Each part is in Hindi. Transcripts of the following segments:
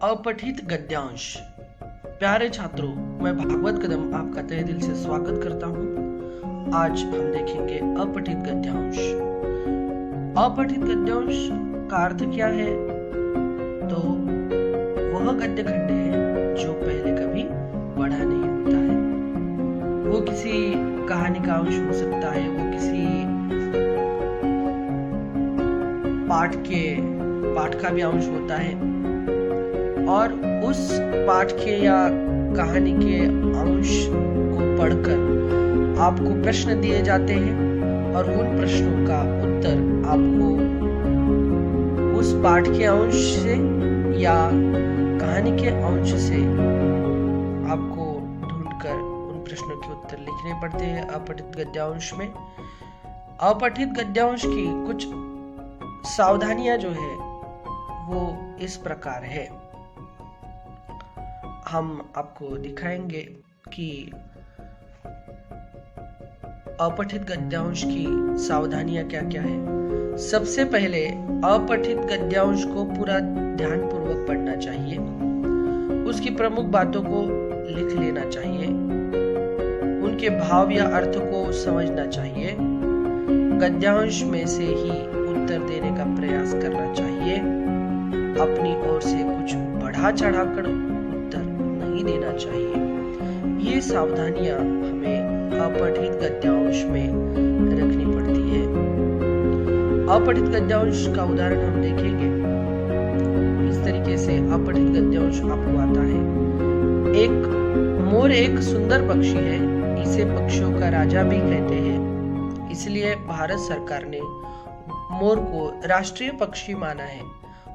अपठित गद्यांश। प्यारे छात्रों, मैं भागवत कदम आपका तहे दिल से स्वागत करता हूँ। आज हम देखेंगे अपठित गद्यांश। अपठित गद्यांश का अर्थ क्या है? तो वह गद्य खंड है जो पहले कभी पढ़ा नहीं होता है। वो किसी कहानी का अंश हो सकता है, वो किसी पाठ का भी अंश होता है, और उस पाठ के या कहानी के अंश को पढ़कर आपको प्रश्न दिए जाते हैं और उन प्रश्नों का उत्तर आपको उस पाठ के अंश से या कहानी के अंश से आपको ढूंढकर उन प्रश्नों के उत्तर लिखने पड़ते हैं अपठित गद्यांश में। अपठित गद्यांश की कुछ सावधानियां जो है वो इस प्रकार है। हम आपको दिखाएंगे कि अपठित गद्यांश की सावधानियां क्या क्या है। सबसे पहले अपठित गद्यांश को पूरा ध्यानपूर्वक पढ़ना चाहिए, उसकी प्रमुख बातों को लिख लेना चाहिए, उनके भाव या अर्थ को समझना चाहिए, गद्यांश में से ही उत्तर देने का प्रयास करना चाहिए, अपनी ओर से कुछ बढ़ा चढ़ाकर उत्तर नहीं देना चाहिए। ये सावधानियां हमें अपठित गद्यांश में रखनी पड़ती है। अपठित गद्यांश का उदाहरण हम देखेंगे। इस तरीके से अपठित गद्यांश आपको आता है। मोर एक सुंदर पक्षी है, इसे पक्षियों का राजा भी कहते हैं, इसलिए भारत सरकार ने मोर को राष्ट्रीय पक्षी माना है।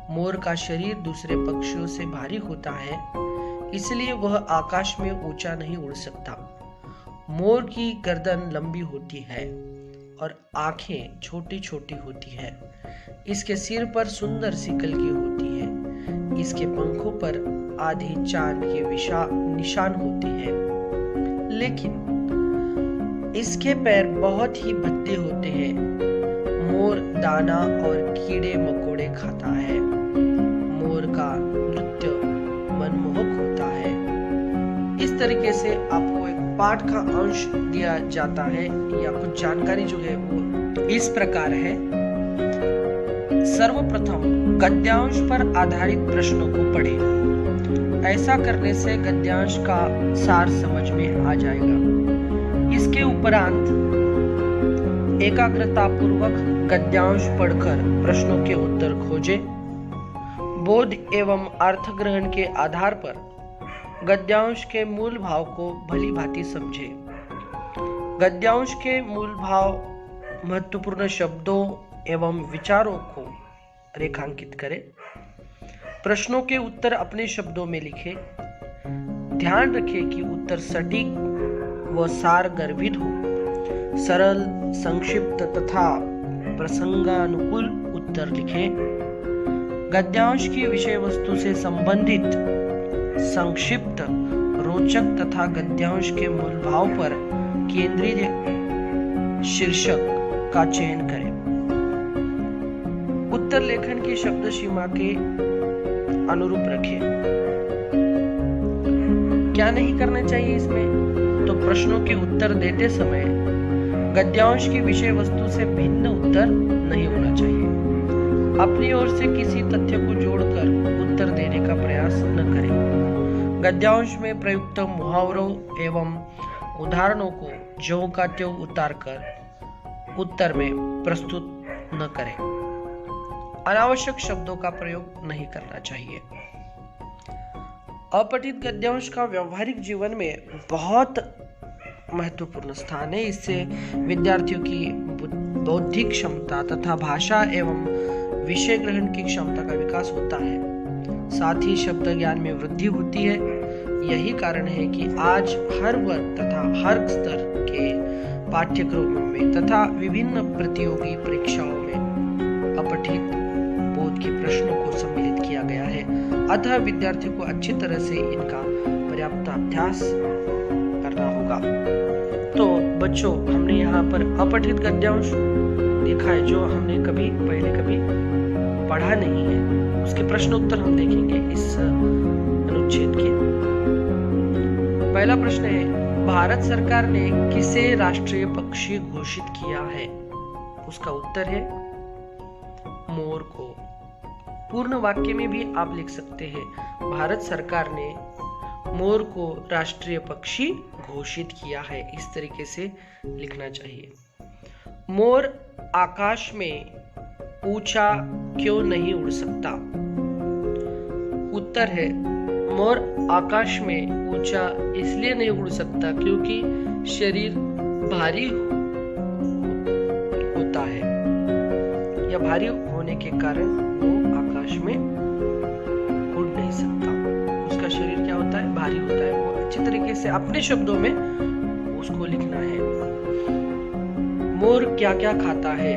मोर का शरीर दूसरे पक्षियों से भारी होता है, इसलिए वह आकाश में ऊंचा नहीं उड़ सकता। मोर की गर्दन लंबी होती है और आंखें छोटी छोटी होती है। इसके सिर पर सुंदर सी कलगी होती है। इसके पंखों पर आधी चांद के निशान होते हैं, लेकिन इसके पैर बहुत ही भद्दे होते हैं। मोर दाना और कीड़े मकोड़े खाता है। मोर का नृत्य मनमोहक होता है। इस तरीके से आपको एक पाठ का अंश दिया जाता है या कुछ जानकारी जो है वो इस प्रकार है। सर्वप्रथम गद्यांश पर आधारित प्रश्नों को पढ़ें। ऐसा करने से गद्यांश का सार समझ में आ जाएगा। इसके उपरांत एकाग्रता पूर्वक गद्यांश पढ़कर प्रश्नों के उत्तर खोजें। बोध एवं अर्थ ग्रहण के आधार पर गद्यांश के मूल भाव को भली भांति समझें। गद्यांश के मूल भाव, महत्वपूर्ण शब्दों एवं विचारों को रेखांकित करें। प्रश्नों के उत्तर अपने शब्दों में लिखें। ध्यान रखें कि उत्तर सटीक व सार गर्भित हो। सरल, संक्षिप्त तथा प्रसंगानुकूल उत्तर लिखें। गद्यांश की विषय वस्तु से संबंधित संक्षिप्त, रोचक तथा गद्यांश के मूल भाव पर केंद्रीय शीर्षक का चयन करें। उत्तर लेखन की शब्द सीमा के अनुरूप रखें। क्या नहीं करना चाहिए इसमें? तो प्रश्नों के उत्तर देते समय गद्यांश की विषय वस्तु से भिन्न उत्तर नहीं होना चाहिए। अपनी ओर से किसी तथ्य को जोड़कर उत्तर देने का प्रयास न करें। गद्यांश में प्रयुक्त मुहावरों एवं उदाहरणों को ज्यों का त्यों उतारकर उत्तर में प्रस्तुत न करें। अनावश्यक शब्दों का प्रयोग नहीं करना चाहिए। अपठित गद्यांश का व्यवहारिक जीवन में बहुत महत्वपूर्ण स्थान है। इससे विद्यार्थियों की बौद्धिक क्षमता तथा भाषा एवं विषय ग्रहण की क्षमता का विकास होता है। साथ ही शब्द ज्ञान में वृद्धि होती है। यही कारण है कि आज हर वर्ग तथा हर स्तर के पाठ्यक्रमों में तथा विभिन्न प्रतियोगी परीक्षाओं में अपठित बोध के प्रश्नों को सम्मिलित किया गया है। अतः विद्यार्थियों को अच्छी तरह से इनका पर्याप्त अभ्यास करना होगा। तो बच्चों, हमने यहाँ पर अपठित गद्यांश देखा है जो हमने पहले कभी पढ़ा नहीं है। उसके प्रश्न उत्तर हम देखेंगे इस अनुच्छेद के। पहला प्रश्न है, भारत सरकार ने किसे राष्ट्रीय पक्षी घोषित किया है? उसका उत्तर है मोर को। पूर्ण वाक्य में भी आप लिख सकते हैं, भारत सरकार ने मोर को राष्ट्रीय पक्षी घोषित किया है। इस तरीके से लिखना चाहिए। मोर आकाश में ऊंचा क्यों नहीं उड़ सकता? उत्तर है, मोर आकाश में ऊंचा इसलिए नहीं उड़ सकता क्योंकि शरीर भारी होता है, या भारी होने के कारण वो आकाश में उड़ नहीं सकता। उसका शरीर क्या होता है? भारी होता है। वो अच्छी तरीके से अपने शब्दों में उसको लिखना है। मोर क्या क्या खाता है?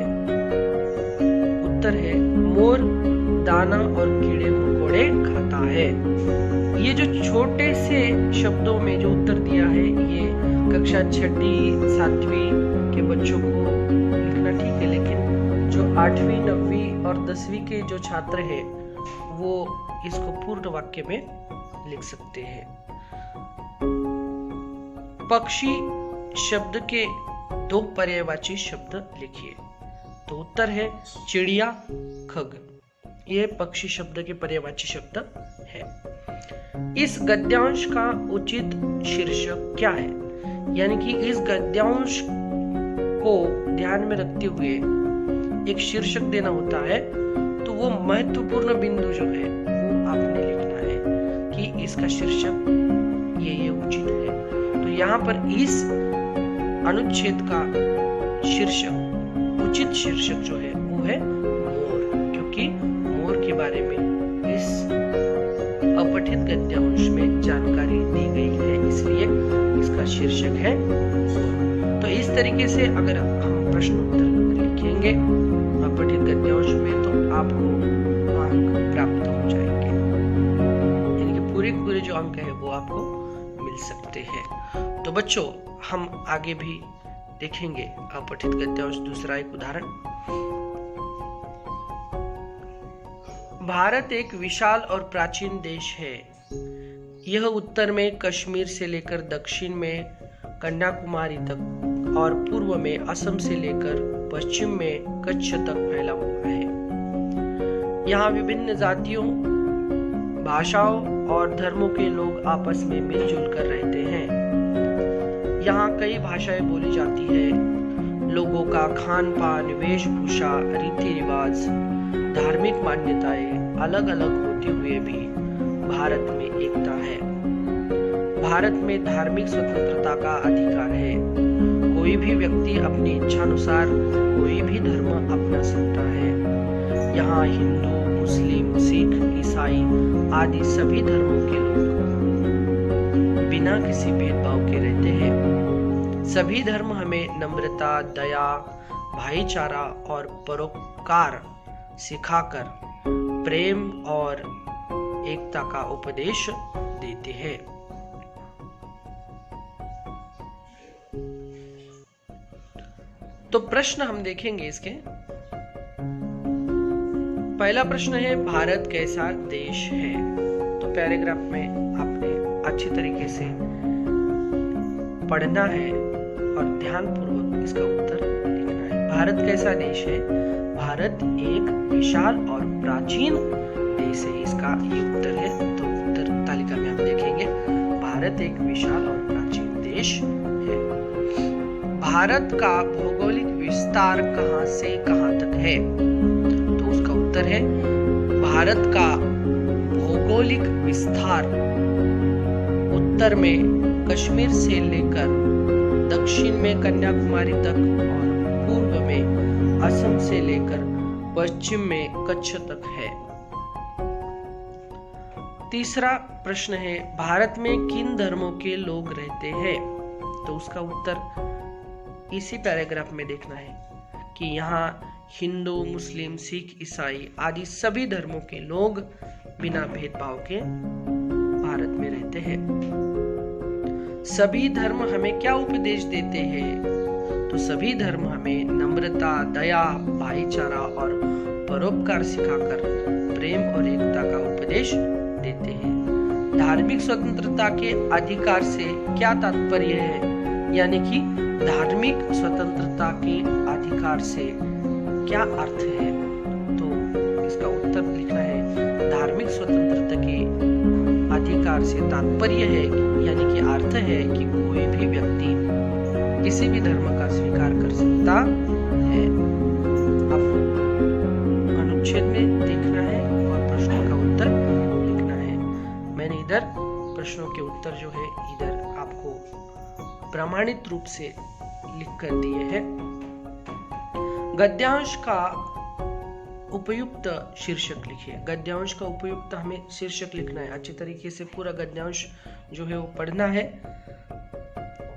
उत्तर है, मोर दाना और कीड़े मकोड़े खाता है। ये जो छोटे से शब्दों में जो उत्तर दिया है, ये कक्षा 6वीं 7वीं के बच्चों को लिखना ठीक है, लेकिन जो 8वीं 9वीं और 10वीं के जो छात्र हैं वो इसको पूर्ण वाक्य में लिख सकते हैं। पक्षी शब्द के 2 पर्यायवाची शब्द लिखिए। तो उत्तर है चिड़िया, खग। ये पक्षी शब्द के पर्यायवाची शब्द है। इस गद्यांश का उचित शीर्षक क्या है? यानी कि इस गद्यांश को ध्यान में रखते हुए एक शीर्षक देना होता है, तो वो महत्वपूर्ण बिंदु जो है वो आपने लिखना है कि इसका शीर्षक ये उचित है। तो यहाँ पर इस अनुच्छेद का शीर्षक, उचित शीर्षक जो है वो है मोर, क्योंकि मोर के बारे में इस अपठित गद्यांश में जानकारी दी गई है, इसलिए इसका शीर्षक है मोर। तो इस तरीके से अगर हम प्रश्न उत्तर लिखेंगे अपठित गद्यांश में तो आपको अंक प्राप्त हो जाएंगे, यानी कि पूरे जो अंक है वो आपको मिल सकते हैं। तो बच्चों, हम आगे भी देखेंगे अपठित गद्यांश। दूसरा एक उदाहरण, भारत एक विशाल और प्राचीन देश है। यह उत्तर में कश्मीर से लेकर दक्षिण में कन्याकुमारी तक और पूर्व में असम से लेकर पश्चिम में कच्छ तक फैला हुआ है। यहाँ विभिन्न जातियों, भाषाओं और धर्मों के लोग आपस में मिलजुल कर रहते हैं। यहाँ कई भाषाएं बोली जाती है। लोगों का खान पान, वेशभूषा, रीति रिवाज, धार्मिक मान्यताएं अलग अलग होते हुए भी भारत में एकता है। भारत में धार्मिक स्वतंत्रता का अधिकार है। कोई भी व्यक्ति अपनी इच्छानुसार कोई भी धर्म अपना सकता है। यहाँ हिंदू, मुस्लिम, सिख, ईसाई आदि सभी धर्मों के लोग बिना किसी भेदभाव के रहते हैं। सभी धर्म हमें नम्रता, दया, भाईचारा और परोपकार सिखाकर प्रेम और एकता का उपदेश देते हैं। तो प्रश्न हम देखेंगे इसके। पहला प्रश्न है, भारत कैसा देश है? तो पैराग्राफ में आपने अच्छी तरीके से पढ़ना है और ध्यानपूर्वक इसका उत्तर लिखना है। भारत कैसा देश है? भारत एक विशाल और प्राचीन देश है। इसका ये उत्तर है। तो उत्तर तालिका में हम देखेंगे, भारत एक विशाल और प्राचीन देश है। भारत का भौगोलिक विस्तार कहां से कहां तक है? तो उसका उत्तर है, भारत का भौगोलिक विस्तार उत्तर में कश्मीर से लेकर दक्षिण में कन्याकुमारी तक और पूर्व में असम से लेकर पश्चिम में कच्छ तक है। तीसरा प्रश्न है, भारत में किन धर्मों के लोग रहते हैं? तो उसका उत्तर इसी पैराग्राफ में देखना है कि यहाँ हिंदू, मुस्लिम, सिख, ईसाई आदि सभी धर्मों के लोग बिना भेदभाव के भारत में रहते हैं। सभी धर्म हमें क्या उपदेश देते हैं? तो सभी धर्म हमें नम्रता, दया, भाईचारा और परोपकार सिखाकर प्रेम और एकता का उपदेश देते हैं। धार्मिक स्वतंत्रता के अधिकार से क्या तात्पर्य है, यानी कि धार्मिक स्वतंत्रता के अधिकार से क्या अर्थ है? तो इसका उत्तर लिखना है धार्मिक स्वतंत्रता के अधिकार से तात्पर्य है यानी कि अर्थ है कि कोई भी व्यक्ति किसी भी धर्म का स्वीकार कर सकता है। आपको अनुच्छेद में देखना है और प्रश्नों का उत्तर लिखना है। मैंने इधर प्रश्नों के उत्तर जो है इधर आपको प्रमाणित रूप से लिख कर दिए हैं। गद्यांश का उपयुक्त शीर्षक लिखिए। गद्यांश का उपयुक्त हमें शीर्षक लिखना है। अच्छी तरीके से पूरा गद्यांश जो है वो पढ़ना है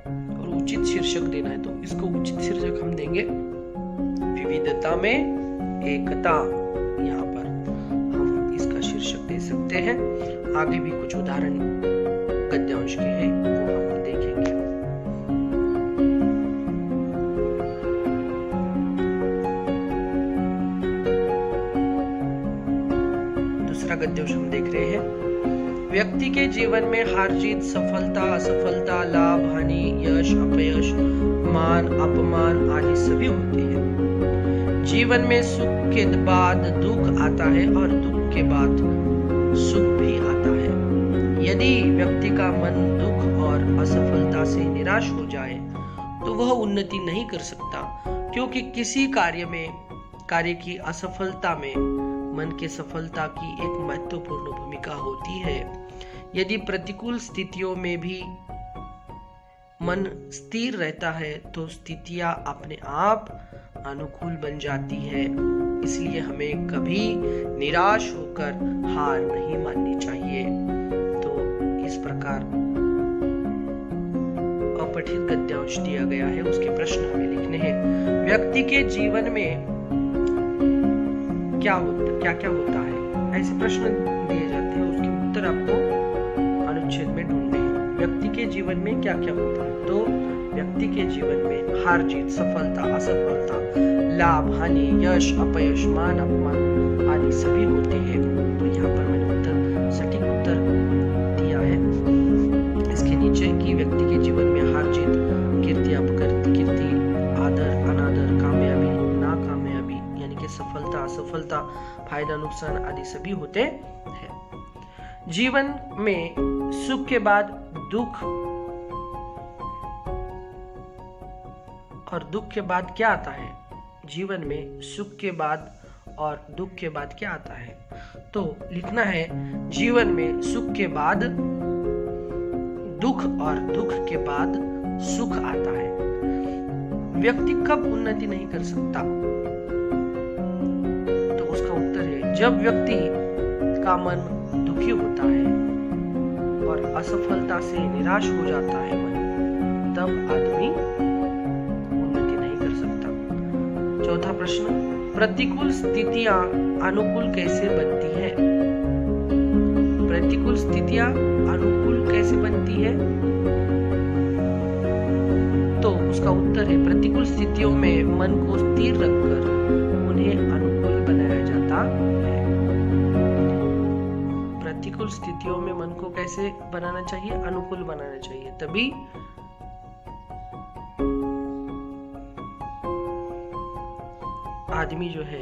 और उचित शीर्षक देना है। तो इसको उचित शीर्षक हम देंगे विविधता में एकता। यहाँ पर हम इसका शीर्षक दे सकते हैं। आगे भी कुछ उदाहरण गद्यांश के हैं वो हम देखेंगे। दूसरा गद्यांश हम देख रहे हैं। व्यक्ति के जीवन में हार जीत, सफलता असफलता, लाभ हानि, यश अपयश, मान अपमान आदि सभी होते हैं। जीवन में सुख के बाद दुख आता है और दुख के बाद सुख भी आता है। यदि व्यक्ति का मन दुख और असफलता से निराश हो जाए तो वह उन्नति नहीं कर सकता, क्योंकि किसी कार्य की असफलता में मन के सफलता की एक महत्वपूर्ण भूमिका होती है। यदि प्रतिकूल स्थितियों में भी मन स्थिर रहता है तो स्थितियां अपने आप अनुकूल बन जाती है। इसलिए हमें कभी निराश होकर हार नहीं माननी चाहिए। तो इस प्रकार अपठित गद्यांश दिया गया है, उसके प्रश्न हमें लिखने हैं। व्यक्ति के जीवन में क्या क्या होता है, ऐसे प्रश्न दिए जाते हैं, उसके उत्तर आपको अनुच्छेद में ढूंढने हैं। व्यक्ति के जीवन में क्या क्या होता है? तो व्यक्ति के जीवन में हार जीत, सफलता असफलता, लाभ हानि, यश अपयश, मान अपमान आदि सभी होते हैं। तो यहाँ पर मैंने सटीक उत्तर दिया है। इसके नीचे कि व्यक्ति के जीवन में हार जीत, कीर्ति अपकीर्ति, आदर अनादर, कामयाबी नाकामयाबी यानी कि सफलता असफलता, फायदा नुकसान आदि सभी होते हैं। जीवन में सुख के बाद दुख और दुख के बाद क्या आता है? जीवन में सुख के बाद और दुख के बाद क्या आता है? तो लिखना है जीवन में सुख के बाद दुख और दुख के बाद सुख आता है। व्यक्ति कब उन्नति नहीं कर सकता? तो उसका उत्तर है जब व्यक्ति का मन दुखी होता है और असफलता से निराश हो जाता है मन, तब आदमी उन्नति नहीं कर सकता। चौथा प्रश्न, प्रतिकूल स्थितियां अनुकूल कैसे बनती है? प्रतिकूल स्थितियां अनुकूल कैसे बनती है? तो उसका उत्तर है प्रतिकूल स्थितियों में मन को स्थिर रखकर उन्हें अनुकूल बनाया जाता है। प्रतिकूल स्थितियों में मन को कैसे बनाना चाहिए? अनुकूल बनाना चाहिए, तभी आदमी जो है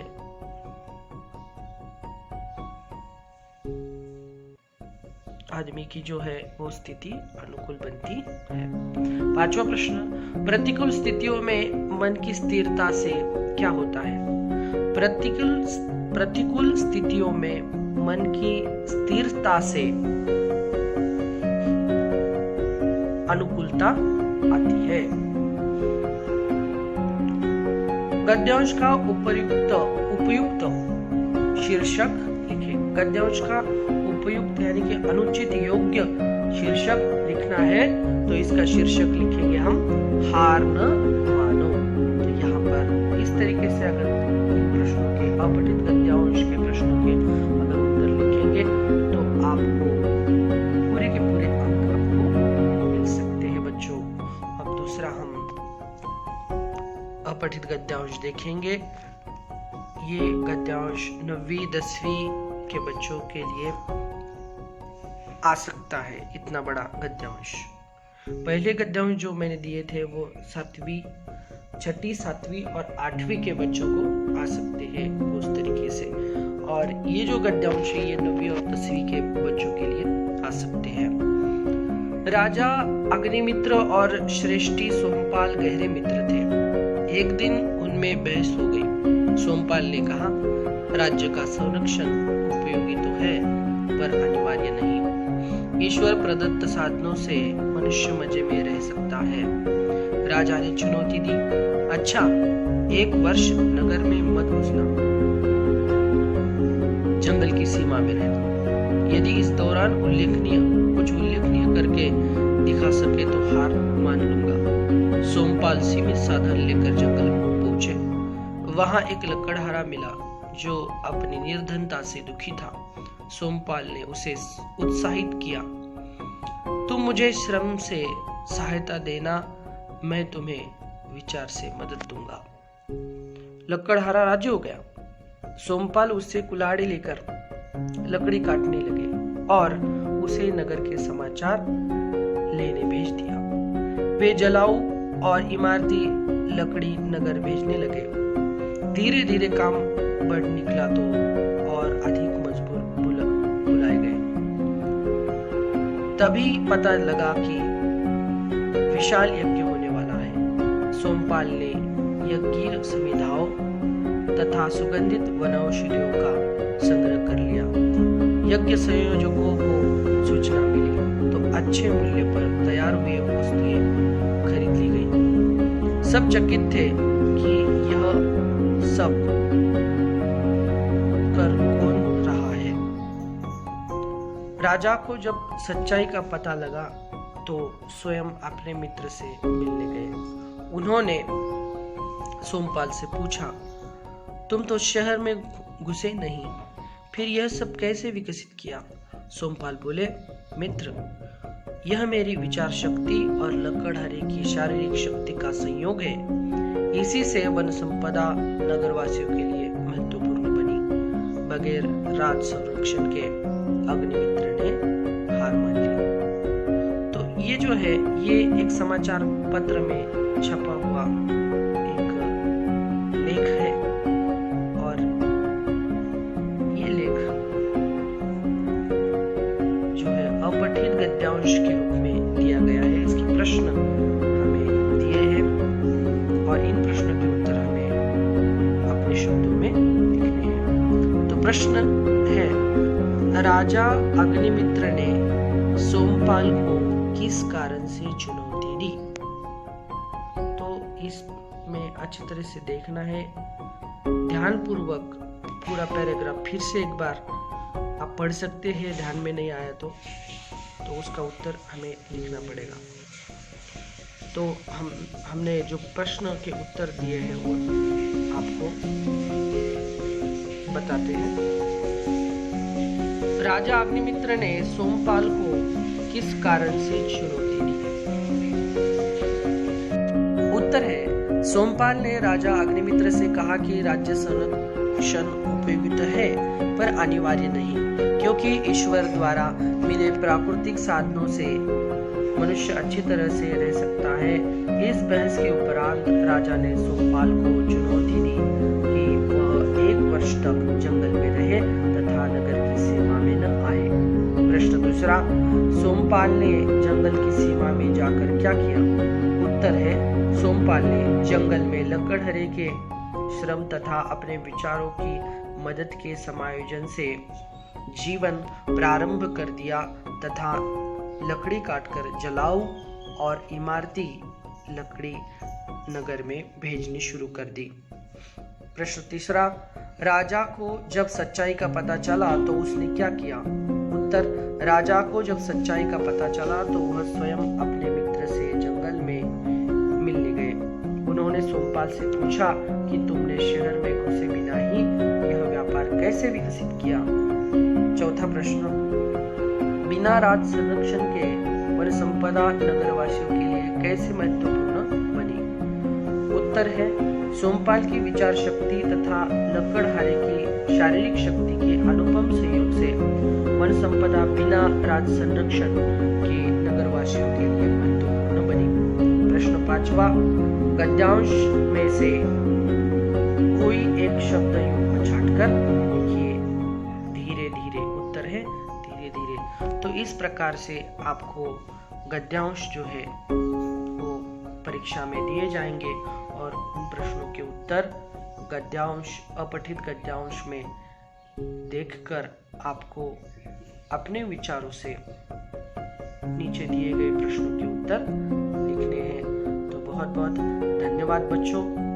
आदमी की जो है वो स्थिति अनुकूल बनती है। पांचवा प्रश्न, प्रतिकूल स्थितियों में मन की स्थिरता से क्या होता है? प्रतिकूल स्थितियों में मन की स्थिरता से अनुकूलता आती है। गद्यांश का उपयुक्त शीर्षक लिखें। गद्यांश का उपयुक्त यानी कि अनुचित योग्य शीर्षक लिखना है, तो इसका शीर्षक लिखेंगे हम हार न मानो। तो यहाँ पर इस तरीके से अगर प्रश्नों के अपठित गद्यांश के प्रश्नों के अगर उत्तर लिखेंगे तो आपको पूरे के पूरे अंक आपको मिल सकते हैं बच्चों। अब दूसरा हम अपठित गद्यांश देखेंगे। ये गद्यांश 9वीं 10वीं के बच्चों के लिए आ सकता है, इतना बड़ा गद्यांश। पहले गद्यांश जो मैंने दिए थे वो 7वीं 6ठी 7वीं और 8वीं के बच्चों को आ सकते हैं उस तरीके से, और ये जो गद्यांश है ये 9वीं और 10वीं के बच्चों के लिए आ सकते हैं। राजा अग्निमित्र और श्रेष्ठी सोमपाल गहरे मित्र थे। एक दिन उनमें बहस हो गई। सोमपाल ने कहा, राज्य का संरक्षण उपयोगी तो है पर अनिवार्य नहीं। ईश्वर प्रदत्त साधनों से मनुष्य मजे में रह सकता है। राजा ने चुनौती दी, अच्छा 1 वर्ष नगर में मत घुसना, जंगल की सीमा में रहना। यदि इस दौरान कुछ उल्लेखनीय करके दिखा सके तो हार मान लूंगा। सोमपाल सीमित साधन लेकर जंगल पहुंचे। वहां एक लकड़हारा मिला जो अपनी निर्धनता से दुखी था। सोमपाल ने उसे उत्साहित किया, तुम मुझे श्रम से सहायता देना, मैं तुम्हें विचार से मदद दूंगा। लकड़हारा राजी हो गया। सोमपाल उससे कुल्हाड़ी लेकर लकड़ी काटने लगे और उसे नगर के समाचार लेने भेज दिया। वे जलाऊ और इमारती लकड़ी नगर भेजने लगे। धीरे धीरे काम बढ़ निकला तो और अधिक मजबूर बुलाए गए। तभी पता लगा कि विशाल यज्ञ होने वाला है। सोमपाल ने यज्ञ समिधाओं तथा सुगंधित वनौषधियों का संग्रह कर लिया। यज्ञ संयोजकों को सूचना मिली तो अच्छे मूल्य पर तैयार हुए वस्तुएं खरीद ली गई। सब चकित थे कि यह सब कर कौन रहा है। राजा को जब सच्चाई का पता लगा तो स्वयं अपने मित्र से मिलने गए। उन्होंने सोमपाल से पूछा, तुम तो शहर में घुसे नहीं, फिर यह सब कैसे विकसित किया? सोमपाल बोले, मित्र, यह मेरी विचार शक्ति और लकड़हारे की शारीरिक शक्ति का संयोग है। इसी से वन संपदा नगरवासियों के लिए महत्वपूर्ण बनी। बगैर राज संरक्षण के अग्निमित्र ने हार मान ली। तो ये जो है ये एक समाचार पत्र में छपा हुआ एक लेख है, और ये लेख जो है अपठित गद्यांश के रूप में दिया गया है। इसके प्रश्न हमें दिए हैं और इन प्रश्नों के उत्तर हमें अपने शब्दों में लिखने हैं। तो प्रश्न है, राजा अग्निमित्र ने सोमपाल को किस कारण से चुनौती दी? तो इसमें अच्छी तरह से देखना है, ध्यानपूर्वक पूरा पैराग्राफ फिर से एक बार आप पढ़ सकते हैं, ध्यान में नहीं आया तो उसका उत्तर हमें लिखना पड़ेगा। तो हमने जो प्रश्न के उत्तर दिए हैं वो आपको बताते हैं। राजा अग्निमित्र ने सोमपाल को किस कारण से चुनौती दी? उत्तर है, सोमपाल ने राजा अग्निमित्र से कहा कि राज्य संरक्षण उपयुक्त है पर अनिवार्य नहीं, क्योंकि ईश्वर द्वारा मिले प्राकृतिक साधनों से मनुष्य अच्छी तरह से रह सकता है। इस बहस के उपरांत राजा ने सोमपाल को चुनौती दी कि वह 1 वर्ष तक जंगल में रहे तथा नगर की सीमा में न आए। प्रश्न दूसरा, सोमपाल ने जंगल की सीमा में जाकर क्या किया? उत्तर है, सोमपाल ने जंगल में लकड़हारे के श्रम तथा अपने विचारों की मदद के समायोजन से जीवन प्रारंभ कर दिया तथा लकड़ी काटकर जलाऊ और इमारती लकड़ी नगर में भेजनी शुरू कर दी। प्रश्न तीसरा, राजा को जब सच्चाई का पता चला तो उसने क्या किया? उत्तर, राजा को जब सच्चाई का पता चला तो वह स्वयं अपने मित्र से जंगल में मिलने गए। उन्होंने सोमपाल से पूछा कि तुमने शहर में घुसे बिना ही यह व्यापार कैसे विकसित किया? चौथा प्रश्न, बिना राज संरक्षण के वन संपदा नगरवासियों के लिए कैसे महत्वपूर्ण बनी? उत्तर है, सोमपाल की विचार शक्ति तथा लकड़हारे की शारीरिक शक्ति के अनुपम सहयोग से वन संपदा बिना राज संरक्षण के नगरवासियों के लिए महत्वपूर्ण बनी। प्रश्न 5वां, गद्यांश में से कोई एक शब्द युग्म छांटकर लिखिए। धीरे धीरे उत्तर है धीरे धीरे। तो इस प्रकार से आपको गद्यांश जो है वो परीक्षा में दिए जाएंगे और उन प्रश्नों के उत्तर गद्यांश, अपठित गद्यांश में देखकर आपको अपने विचारों से नीचे दिए गए प्रश्नों के उत्तर लिखने हैं। तो बहुत बहुत धन्यवाद बच्चों।